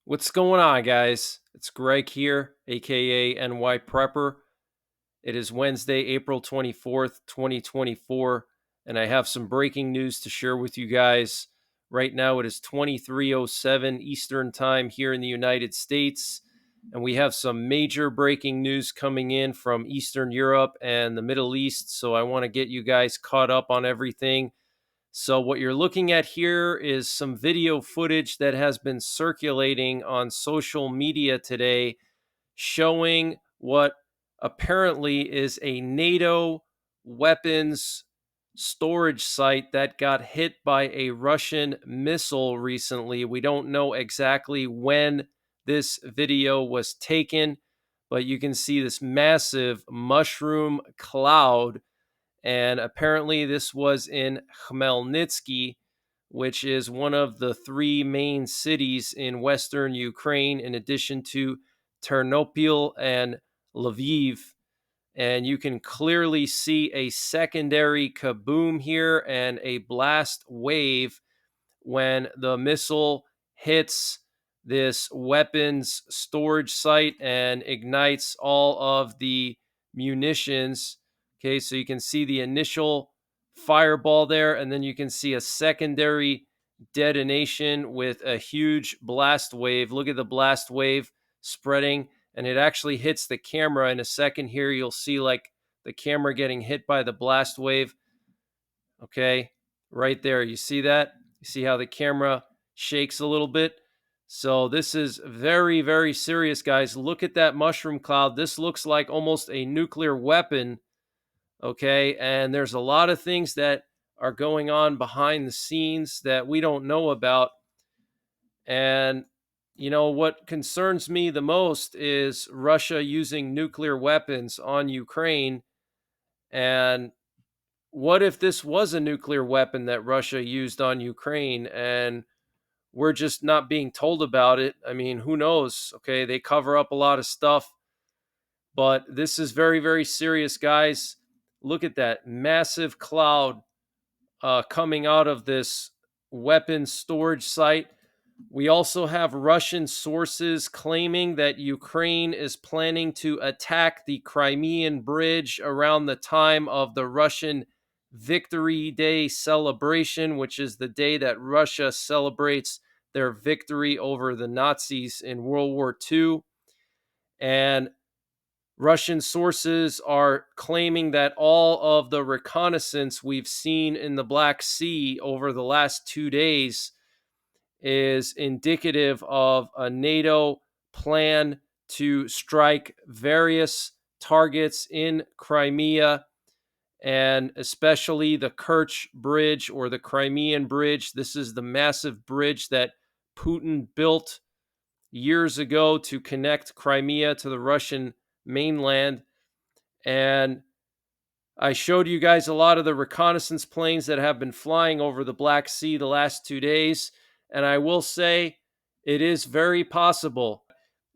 What's going on, guys? It's Greg here, aka NYPrepper. It is Wednesday, April 24th, 2024, and I have some breaking news to share with you guys. Right now, it is 23:07 Eastern Time here in the United States, and we have some major breaking news coming in from Eastern Europe and the Middle East. So, I want to get you guys caught up on everything. So, what you're looking at here is some video footage that has been circulating on social media today showing what apparently is a NATO weapons storage site that got hit by a Russian missile recently. We don't know exactly when this video was taken, but you can see this massive mushroom cloud, and apparently, this was in Khmelnytsky, which is one of the three main cities in Western Ukraine, in addition to Ternopil and Lviv. And you can clearly see a secondary kaboom here and a blast wave when the missile hits this weapons storage site and ignites all of the munitions. Okay, so you can see the initial fireball there, and then you can see a secondary detonation with a huge blast wave. Look at the blast wave spreading, and it actually hits the camera. In a second here, you'll see like the camera getting hit by the blast wave. Okay, right there. You see that? You see how the camera shakes a little bit? So this is very, very serious, guys. Look at that mushroom cloud. This looks like almost a nuclear weapon. Okay, and there's a lot of things that are going on behind the scenes that we don't know about. And what concerns me the most is Russia using nuclear weapons on Ukraine. And what if this was a nuclear weapon that Russia used on Ukraine and we're just not being told about it? I mean, who knows? Okay, they cover up a lot of stuff, but this is very, very serious, guys. Look at that massive cloud coming out of this weapons storage site. We also have Russian sources claiming that Ukraine is planning to attack the Crimean bridge around the time of the Russian Victory Day celebration, which is the day that Russia celebrates their victory over the Nazis in World War II. And Russian sources are claiming that all of the reconnaissance we've seen in the Black Sea over the last 2 days is indicative of a NATO plan to strike various targets in Crimea, and especially the Kerch Bridge or the Crimean Bridge. This is the massive bridge that Putin built years ago to connect Crimea to the Russian mainland. And I showed you guys a lot of the reconnaissance planes that have been flying over the Black Sea the last 2 days. And I will say it is very possible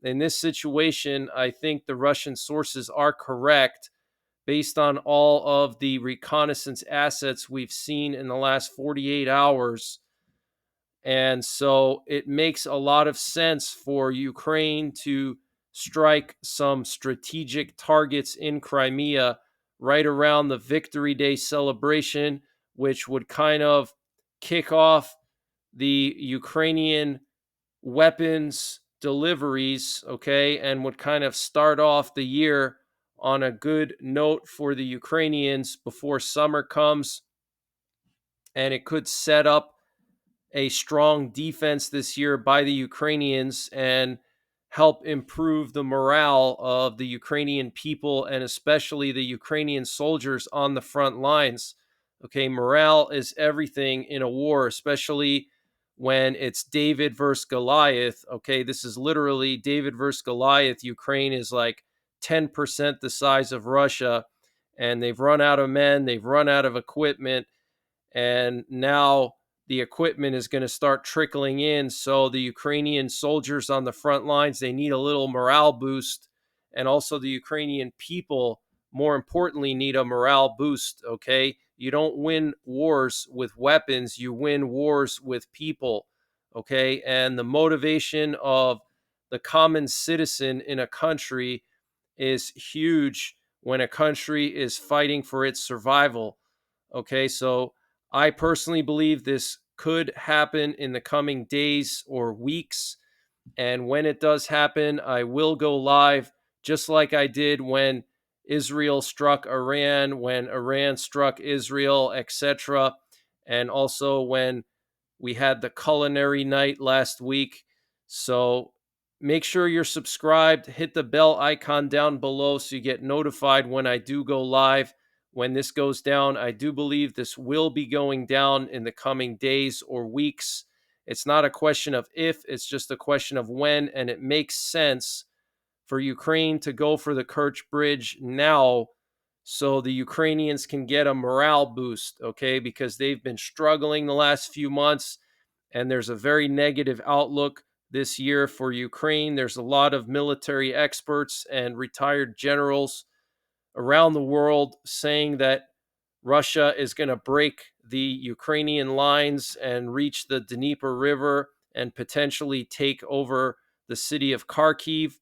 in this situation. I think the Russian sources are correct based on all of the reconnaissance assets we've seen in the last 48 hours. And so it makes a lot of sense for Ukraine to strike some strategic targets in Crimea right around the Victory Day celebration, which would kind of kick off the Ukrainian weapons deliveries, okay, and would kind of start off the year on a good note for the Ukrainians before summer comes. And it could set up a strong defense this year by the Ukrainians and help improve the morale of the Ukrainian people and especially the Ukrainian soldiers on the front lines. Okay, morale is everything in a war, especially when it's David versus Goliath. Okay, this is literally David versus Goliath. Ukraine is like 10% the size of Russia, and they've run out of men, they've run out of equipment, and now the equipment is going to start trickling in. So the Ukrainian soldiers on the front lines, they need a little morale boost. And also the Ukrainian people, more importantly, need a morale boost. Okay. You don't win wars with weapons, you win wars with people. okay? And the motivation of the common citizen in a country is huge when a country is fighting for its survival. Okay, so I personally believe this could happen in the coming days or weeks. And when it does happen, I will go live just like I did when Israel struck Iran, when Iran struck Israel, etc. And also when we had the culinary night last week. So make sure you're subscribed. Hit the bell icon down below so you get notified when I do go live. When this goes down, I do believe this will be going down in the coming days or weeks. It's not a question of if, it's just a question of when. And it makes sense for Ukraine to go for the Kerch Bridge now so the Ukrainians can get a morale boost, okay? Because they've been struggling the last few months and there's a very negative outlook this year for Ukraine. There's a lot of military experts and retired generals around the world saying that Russia is going to break the Ukrainian lines and reach the Dnieper River and potentially take over the city of Kharkiv.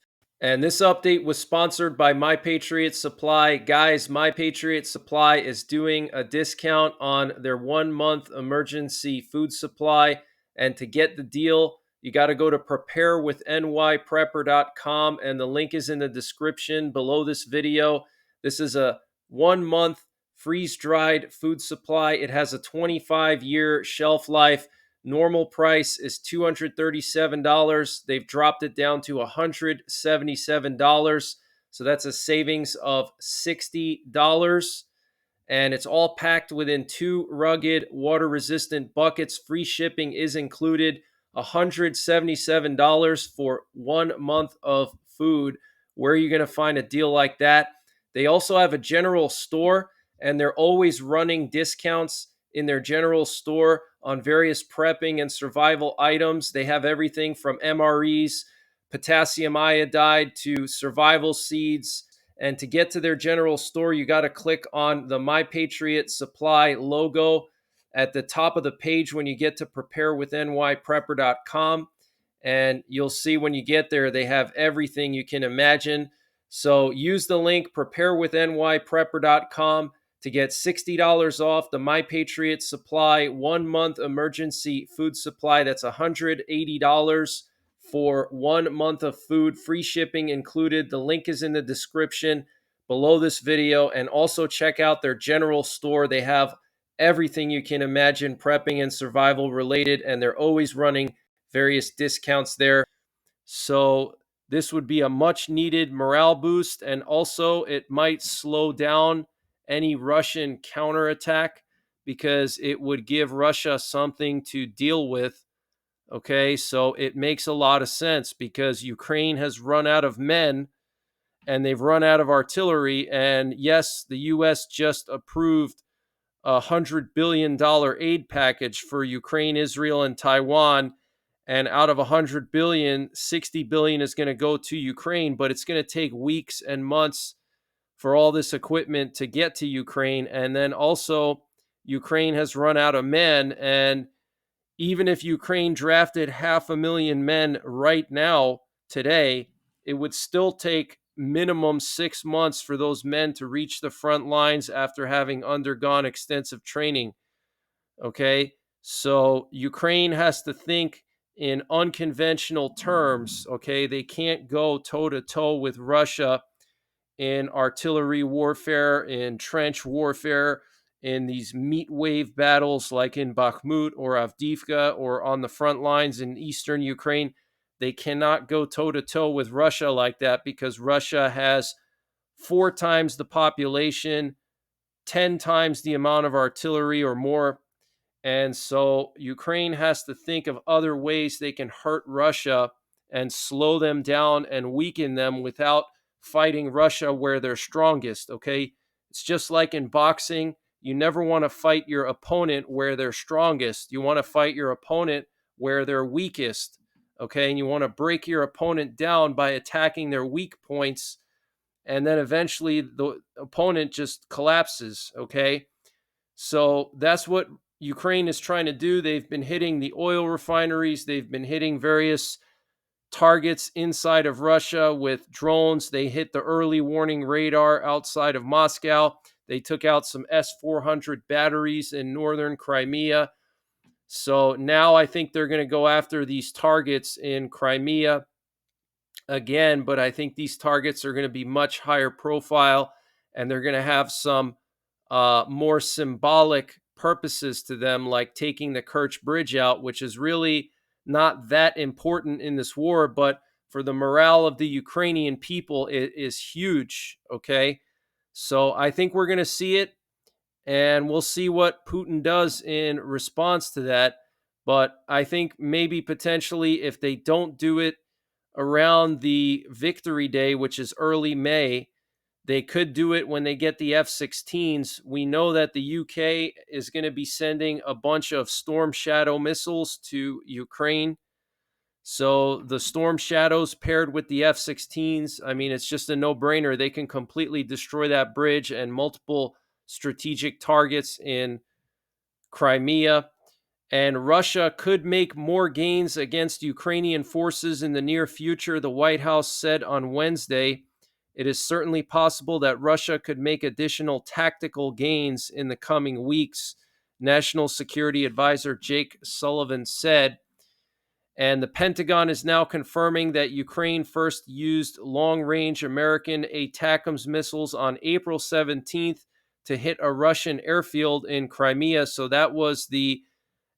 And this update was sponsored by My Patriot Supply. Guys, My Patriot Supply is doing a discount on their 1 month emergency food supply. And to get the deal, you got to go to preparewithnyprepper.com, and the link is in the description below this video. This is a 1 month freeze-dried food supply. It has a 25-year shelf life. Normal price is $237. They've dropped it down to $177. So that's a savings of $60. And it's all packed within 2 rugged, water-resistant buckets. Free shipping is included. $177 for 1 month of food. Where are you going to find a deal like that? They also have a general store, and they're always running discounts in their general store on various prepping and survival items. They have everything from MREs, potassium iodide, to survival seeds. And to get to their general store, you got to click on the My Patriot Supply logo at the top of the page when you get to preparewithnyprepper.com. And you'll see when you get there, they have everything you can imagine. So use the link preparewithnyprepper.com to get $60 off the My Patriot Supply 1 month emergency food supply. That's $180 for 1 month of food, free shipping included. The link is in the description below this video. And also check out their general store. They have everything you can imagine prepping and survival related, and they're always running various discounts there. So this would be a much needed morale boost, and also it might slow down any Russian counterattack because it would give Russia something to deal with. Okay, so it makes a lot of sense because Ukraine has run out of men and they've run out of artillery. And yes, the US just approved a $100 billion aid package for Ukraine, Israel, and Taiwan. And out of $100 billion, $60 billion is going to go to Ukraine, but it's going to take weeks and months for all this equipment to get to Ukraine. And then also, Ukraine has run out of men. And even if Ukraine drafted 500,000 men right now, today, it would still take minimum 6 months for those men to reach the front lines after having undergone extensive training. Okay, so Ukraine has to think in unconventional terms. Okay, they can't go toe to toe with Russia in artillery warfare, in trench warfare, in these meat wave battles like in Bakhmut or Avdiivka or on the front lines in eastern Ukraine. They cannot go toe to toe with Russia like that because Russia has 4 times the population, 10 times the amount of artillery or more. And so Ukraine has to think of other ways they can hurt Russia and slow them down and weaken them without fighting Russia where they're strongest. Okay. It's just like in boxing. You never want to fight your opponent where they're strongest. You want to fight your opponent where they're weakest. Okay. And you want to break your opponent down by attacking their weak points. And then eventually the opponent just collapses. Okay. So that's what Ukraine is trying to do. They've been hitting the oil refineries, they've been hitting various targets inside of Russia with drones. They hit the early warning radar outside of Moscow. They took out some S-400 batteries in northern Crimea. So now I think they're going to go after these targets in Crimea again, but I think these targets are going to be much higher profile, and they're going to have some more symbolic purposes to them, like taking the Kerch Bridge out, which is really not that important in this war, but for the morale of the Ukrainian people, it is huge. Okay. So I think we're going to see it, and we'll see what Putin does in response to that. But I think maybe potentially if they don't do it around the Victory Day, which is early May, they could do it when they get the F-16s. We know that the UK is going to be sending a bunch of Storm Shadow missiles to Ukraine. So the Storm Shadows paired with the F-16s, I mean, it's just a no-brainer. They can completely destroy that bridge and multiple strategic targets in Crimea. And Russia could make more gains against Ukrainian forces in the near future. The White House said on Wednesday it is certainly possible that Russia could make additional tactical gains in the coming weeks, National Security Advisor Jake Sullivan said. And the Pentagon is now confirming that Ukraine first used long-range American ATACMS missiles on April 17th to hit a Russian airfield in Crimea. So that was the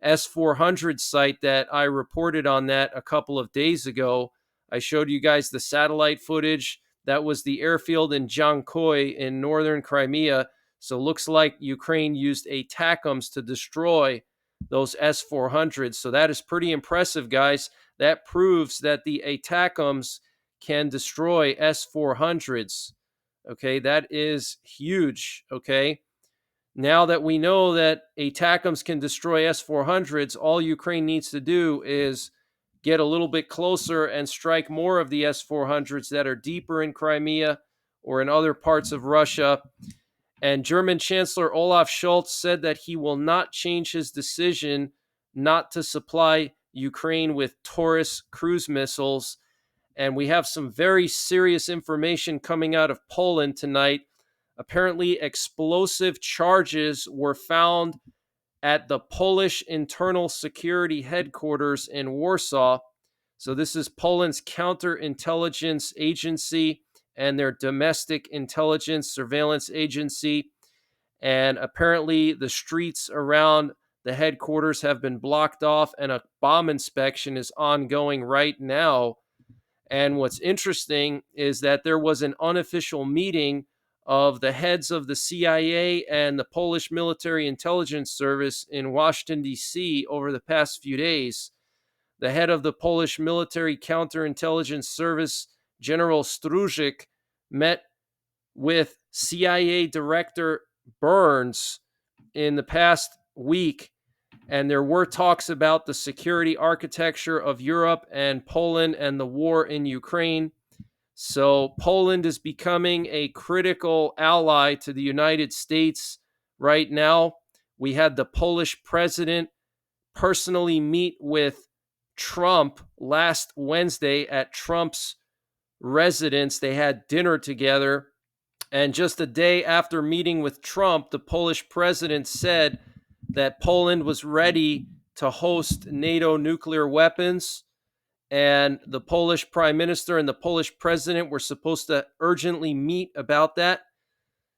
S-400 site that I reported on that a couple of days ago. I showed you guys the satellite footage. That was the airfield in Jankoy in northern Crimea. So looks like Ukraine used ATACMS to destroy those S-400s. So that is pretty impressive, guys. That proves that the ATACMS can destroy S-400s. Okay, that is huge. Okay. Now that we know that ATACMS can destroy S-400s, all Ukraine needs to do is get a little bit closer and strike more of the S-400s that are deeper in Crimea or in other parts of Russia. And German Chancellor Olaf Scholz said that he will not change his decision not to supply Ukraine with Taurus cruise missiles. And we have some very serious information coming out of Poland tonight. Apparently, explosive charges were found at the Polish Internal Security Headquarters in Warsaw. So this is Poland's counterintelligence agency and their domestic intelligence surveillance agency. And apparently the streets around the headquarters have been blocked off, and a bomb inspection is ongoing right now. And what's interesting is that there was an unofficial meeting of the heads of the CIA and the Polish Military Intelligence Service in Washington, D.C. over the past few days. The head of the Polish Military Counterintelligence Service, General Struzik, met with CIA Director Burns in the past week, and there were talks about the security architecture of Europe and Poland and the war in Ukraine. So Poland is becoming a critical ally to the United States right now. We had the Polish president personally meet with Trump last Wednesday at Trump's residence. They had dinner together. And just a day after meeting with Trump, the Polish president said that Poland was ready to host NATO nuclear weapons. And the Polish prime minister and the Polish president were supposed to urgently meet about that.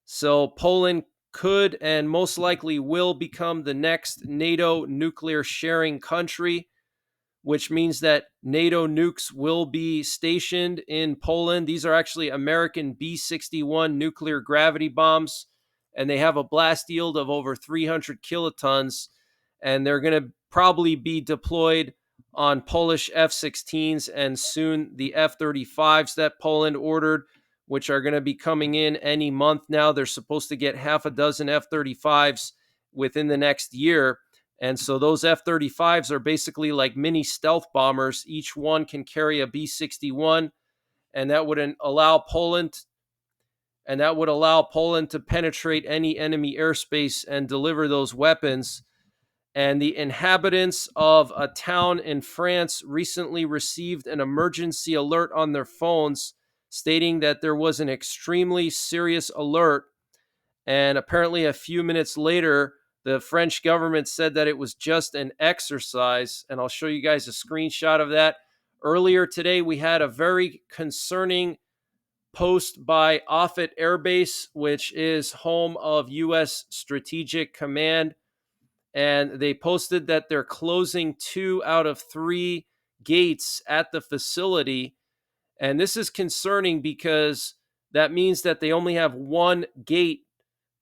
So Poland could and most likely will become the next NATO nuclear sharing country, which means that NATO nukes will be stationed in Poland. These are actually American B-61 nuclear gravity bombs, and they have a blast yield of over 300 kilotons, and they're going to probably be deployed on Polish F-16s and soon the F-35s that Poland ordered, which are going to be coming in any month now. They're supposed to get half a dozen F-35s within the next year. And so those F-35s are basically like mini stealth bombers. Each one can carry a B-61, and that would allow Poland to penetrate any enemy airspace and deliver those weapons. And the inhabitants of a town in France recently received an emergency alert on their phones stating that there was an extremely serious alert. And apparently, a few minutes later, the French government said that it was just an exercise. And I'll show you guys a screenshot of that. Earlier today, we had a very concerning post by Offutt Air Base, which is home of U.S. Strategic Command. And they posted that they're closing 2 out of 3 gates at the facility. And this is concerning because that means that they only have 1 gate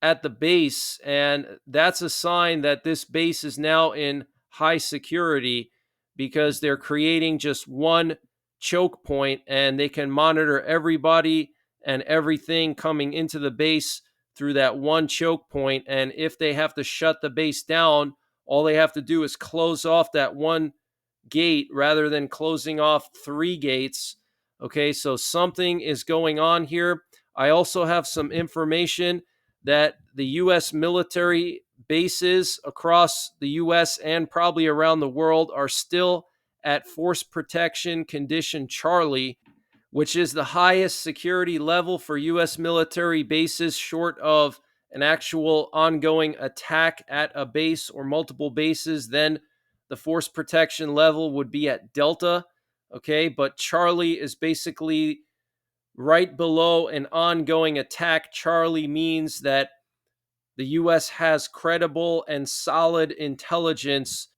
at the base. And that's a sign that this base is now in high security because they're creating just 1 choke point and they can monitor everybody and everything coming into the base through that 1 choke point. And if they have to shut the base down, all they have to do is close off that 1 gate rather than closing off 3 gates. Okay, so something is going on here. I also have some information that the U.S. military bases across the U.S. and probably around the world are still at force protection condition Charlie, which is the highest security level for U.S. military bases short of an actual ongoing attack at a base or multiple bases. Then the force protection level would be at Delta. Okay, but Charlie is basically right below an ongoing attack. Charlie means that the U.S. has credible and solid intelligence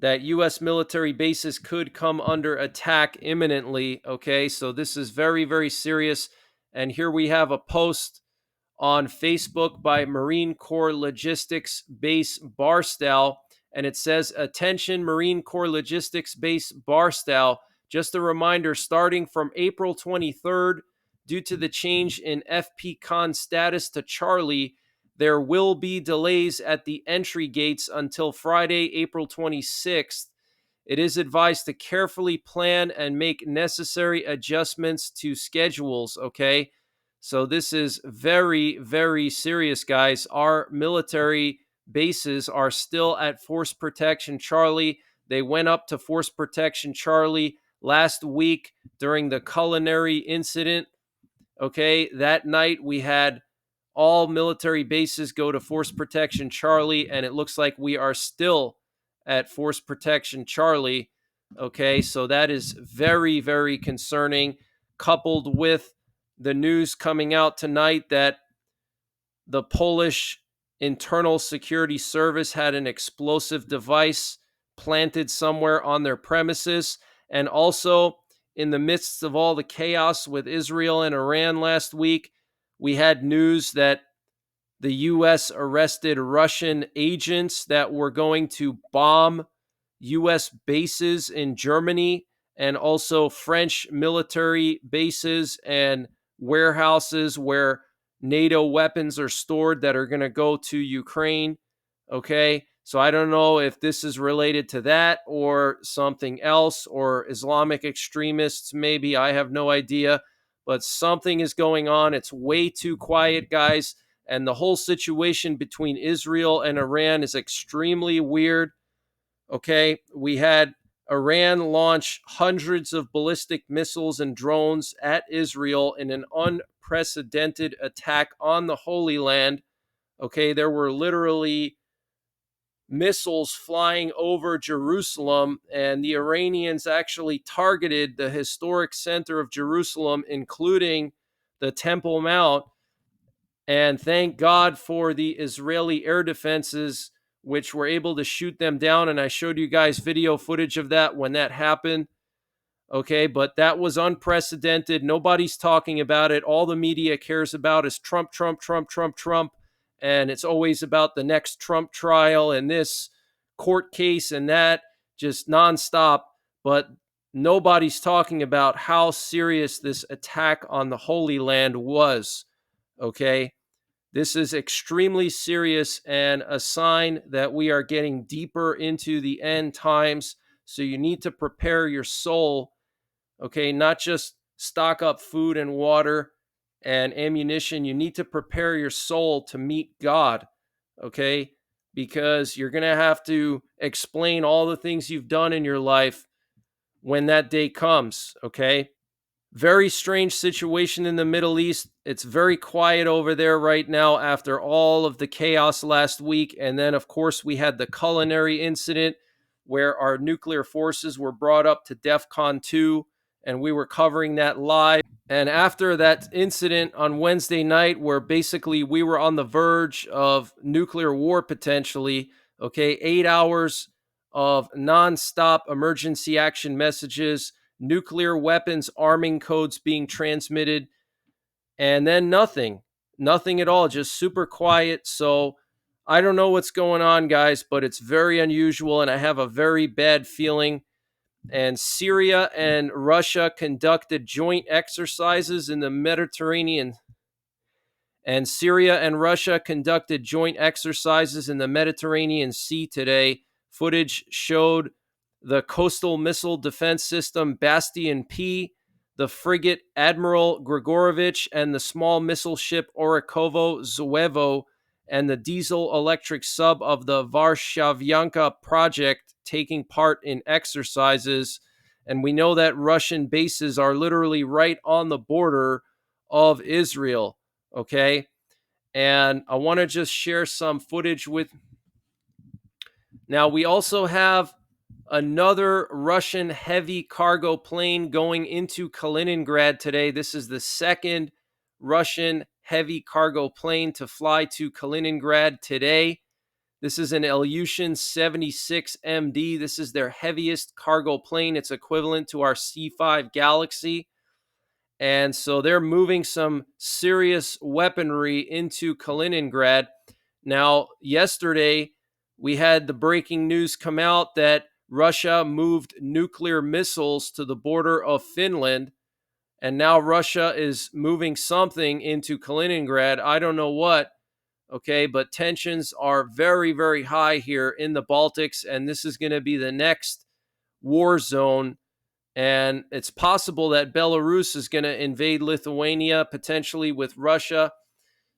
that U.S. military bases could come under attack imminently. Okay, so this is very, very serious. And here we have a post on Facebook by Marine Corps Logistics Base Barstow, and it says, "Attention Marine Corps Logistics Base Barstow. Just a reminder, starting from April 23rd, due to the change in FPCON status to Charlie, there will be delays at the entry gates until Friday, April 26th. It is advised to carefully plan and make necessary adjustments to schedules." Okay, so this is very, very serious, guys. Our military bases are still at Force Protection Charlie. They went up to Force Protection Charlie last week during the culinary incident. Okay, that night we had all military bases go to Force Protection Charlie, and it looks like we are still at Force Protection Charlie. Okay, so that is very, very concerning, coupled with the news coming out tonight that the Polish Internal Security Service had an explosive device planted somewhere on their premises. And also, in the midst of all the chaos with Israel and Iran last week, we had news that the U.S. arrested Russian agents that were going to bomb U.S. bases in Germany and also French military bases and warehouses where NATO weapons are stored that are going to go to Ukraine. Okay, so I don't know if this is related to that or something else or Islamic extremists, maybe. I have no idea, but something is going on. It's way too quiet, guys. And the whole situation between Israel and Iran is extremely weird. Okay, we had Iran launch hundreds of ballistic missiles and drones at Israel in an unprecedented attack on the Holy Land. Okay, there were literally missiles flying over Jerusalem, and the Iranians actually targeted the historic center of Jerusalem, including the Temple Mount. And thank God for the Israeli air defenses, which were able to shoot them down. And I showed you guys video footage of that when that happened. Okay, but that was unprecedented. Nobody's talking about it. All the media cares about is Trump, Trump, Trump, Trump, Trump. And it's always about the next Trump trial and this court case and that, just nonstop. But nobody's talking about how serious this attack on the Holy Land was. Okay, this is extremely serious and a sign that we are getting deeper into the end times. So you need to prepare your soul, okay, not just stock up food and water and ammunition. You need to prepare your soul to meet God, okay, because you're going to have to explain all the things you've done in your life when that day comes, okay? Very strange situation in the Middle East. It's very quiet over there right now after all of the chaos last week. And then, of course, we had the culinary incident where our nuclear forces were brought up to DEFCON 2, and we were covering that live. And after that incident on Wednesday night, where basically we were on the verge of nuclear war potentially, okay, 8 hours of nonstop emergency action messages, nuclear weapons arming codes being transmitted, and then nothing at all, just super quiet. So I don't know what's going on, guys, but it's very unusual, and I have a very bad feeling. And Syria and Russia conducted joint exercises in the Mediterranean. And Syria and Russia conducted joint exercises in the Mediterranean Sea today. Footage showed the coastal missile defense system Bastion P, the frigate Admiral Grigorovich, and the small missile ship Orikovo Zuevo, and the diesel electric sub of the Varshavyanka project taking part in exercises. And we know that Russian bases are literally right on the border of Israel. Okay. And I want to just share some footage with. Now, we also have another Russian heavy cargo plane going into Kaliningrad today. This is the second Russian heavy cargo plane to fly to Kaliningrad today. This is an Ilyushin 76MD. This is their heaviest cargo plane. It's equivalent to our C-5 Galaxy. And so they're moving some serious weaponry into Kaliningrad. Now, yesterday, we had the breaking news come out that Russia moved nuclear missiles to the border of Finland. And now Russia is moving something into Kaliningrad. I don't know what, okay, but tensions are very, very high here in the Baltics. And this is going to be the next war zone. And it's possible that Belarus is going to invade Lithuania, potentially with Russia.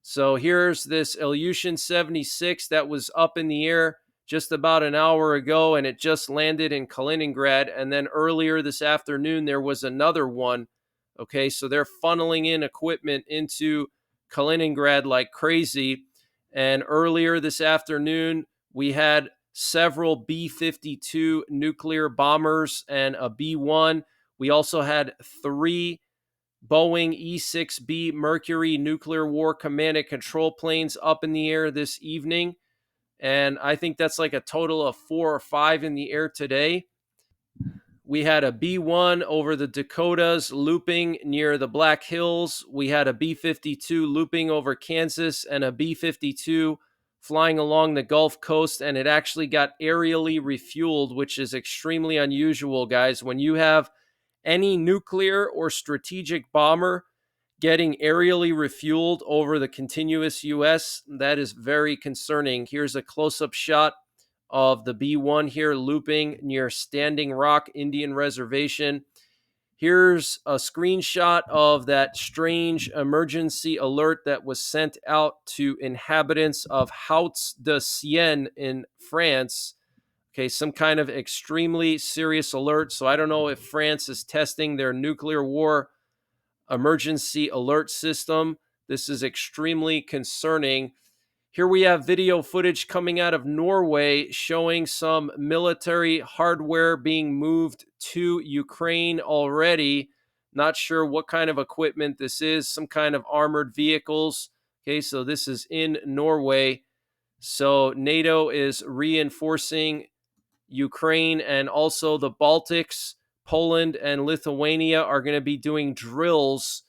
So here's this Ilyushin 76 that was up in the air just about an hour ago, and it just landed in Kaliningrad. And then earlier this afternoon, there was another one. Okay, so they're funneling in equipment into Kaliningrad like crazy. And earlier this afternoon, we had several B-52 nuclear bombers and a B-1. We also had 3 Boeing E-6B Mercury nuclear war command and control planes up in the air this evening. And I think that's like a total of 4 or 5 in the air today. We had a B-1 over the Dakotas looping near the Black Hills. We had a B-52 looping over Kansas and a B-52 flying along the Gulf Coast, and it actually got aerially refueled, which is extremely unusual, guys. When you have any nuclear or strategic bomber getting aerially refueled over the continuous U.S., that is very concerning. Here's a close-up shot of the B-1 here looping near Standing Rock Indian Reservation. Here's a screenshot of that strange emergency alert that was sent out to inhabitants of Hauts-de-Seine in France. Okay, some kind of extremely serious alert. So I don't know if France is testing their nuclear war emergency alert system. This is extremely concerning. Here we have video footage coming out of Norway showing some military hardware being moved to Ukraine already. Not sure what kind of equipment this is, some kind of armored vehicles. Okay, so this is in Norway. So NATO is reinforcing Ukraine, and also the Baltics. Poland and Lithuania are going to be doing drills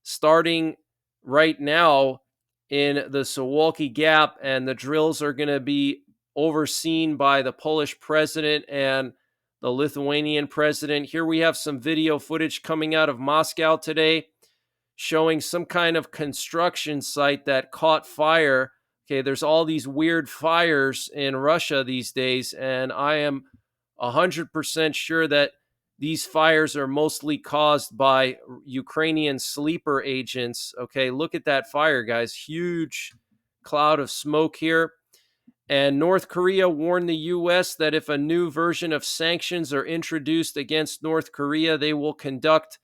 starting right now in the Suwalki Gap, and the drills are going to be overseen by the Polish president and the Lithuanian president. Here we have some video footage coming out of Moscow today showing some kind of construction site that caught fire. Okay, there's all these weird fires in Russia these days, and I am 100% sure that these fires are mostly caused by Ukrainian sleeper agents. Okay, look at that fire, guys. Huge cloud of smoke here. And North Korea warned the U.S. that if a new version of sanctions are introduced against North Korea, they will conduct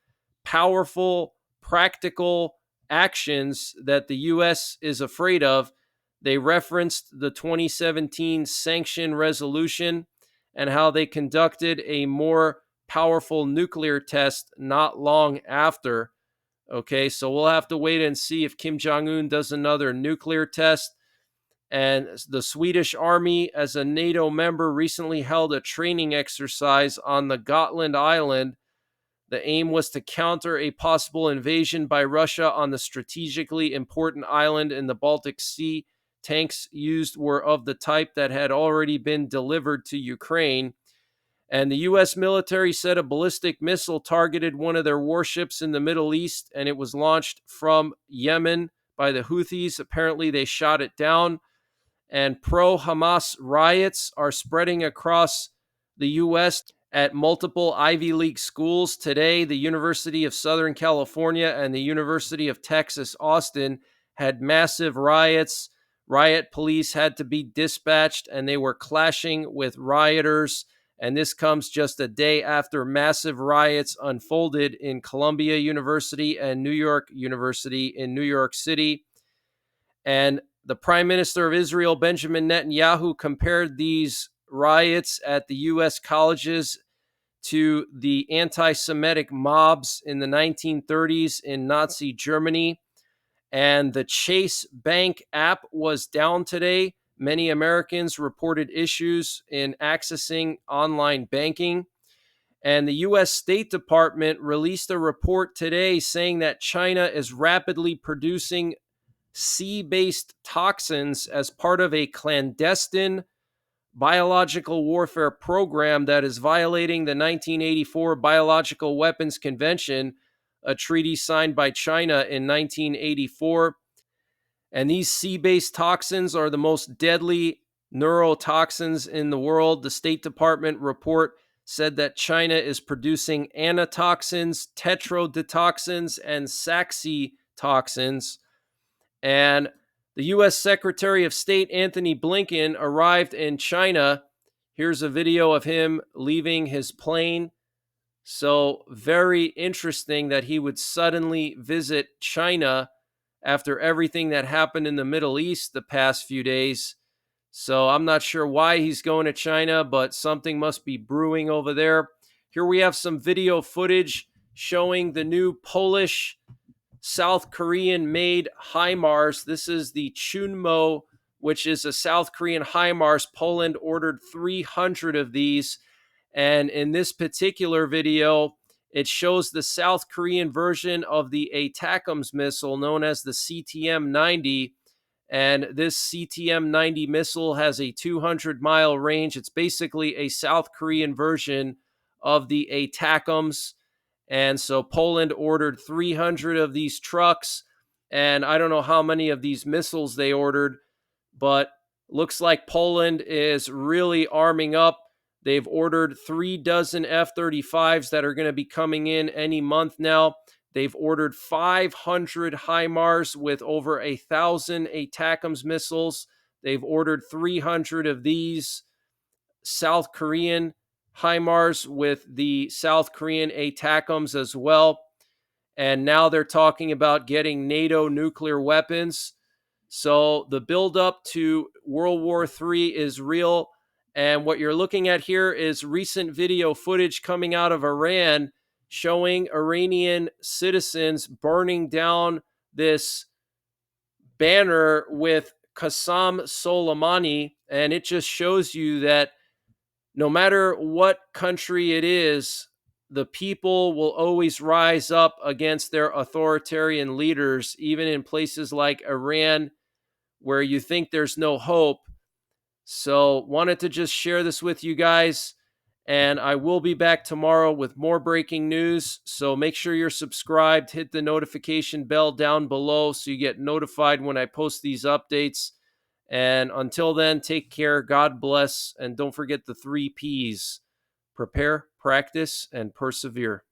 powerful, practical actions that the U.S. is afraid of. They referenced the 2017 sanction resolution and how they conducted a more powerful nuclear test not long after. Okay, so we'll have to wait and see if Kim Jong-un does another nuclear test. And the Swedish army, as a NATO member, recently held a training exercise on the Gotland Island. The aim was to counter a possible invasion by Russia on the strategically important island in the Baltic Sea. Tanks used were of the type that had already been delivered to Ukraine. And the U.S. military said a ballistic missile targeted one of their warships in the Middle East, and it was launched from Yemen by the Houthis. Apparently, they shot it down. And pro-Hamas riots are spreading across the U.S. at multiple Ivy League schools. Today, the University of Southern California and the University of Texas, Austin, had massive riots. Riot police had to be dispatched, and they were clashing with rioters. And this comes just a day after massive riots unfolded in Columbia University and New York University in New York City. And the Prime Minister of Israel, Benjamin Netanyahu, compared these riots at the U.S. colleges to the anti-Semitic mobs in the 1930s in Nazi Germany. And the Chase Bank app was down today. Many Americans reported issues in accessing online banking. And the U.S. State Department released a report today saying that China is rapidly producing sea-based toxins as part of a clandestine biological warfare program that is violating the 1984 Biological Weapons Convention, a treaty signed by China in 1984. And these sea-based toxins are the most deadly neurotoxins in the world. The State Department report said that China is producing anatoxins, tetrodotoxins, and saxitoxins. And the U.S. Secretary of State Anthony Blinken arrived in China. Here's a video of him leaving his plane. So very interesting that he would suddenly visit China after everything that happened in the Middle East the past few days. So I'm not sure why he's going to China, but something must be brewing over there. Here we have some video footage showing the new Polish South Korean-made HIMARS. This is the Chunmo, which is a South Korean HIMARS. Poland ordered 300 of these. And in this particular video, it shows the South Korean version of the ATACMS missile known as the CTM-90. And this CTM-90 missile has a 200-mile range. It's basically a South Korean version of the ATACMS. And so Poland ordered 300 of these trucks. And I don't know how many of these missiles they ordered, but looks like Poland is really arming up. They've ordered 36 F-35s that are going to be coming in any month now. They've ordered 500 HIMARS with over 1,000 ATACMS missiles. They've ordered 300 of these South Korean HIMARS with the South Korean ATACMS as well. And now they're talking about getting NATO nuclear weapons. So the buildup to World War III is real. And what you're looking at here is recent video footage coming out of Iran showing Iranian citizens burning down this banner with Qasem Soleimani. And it just shows you that no matter what country it is, the people will always rise up against their authoritarian leaders, even in places like Iran, where you think there's no hope. So wanted to just share this with you guys, and I will be back tomorrow with more breaking news. So make sure you're subscribed, hit the notification bell down below so you get notified when I post these updates. And until then, take care, God bless, and don't forget the 3 Ps: prepare, practice, and persevere.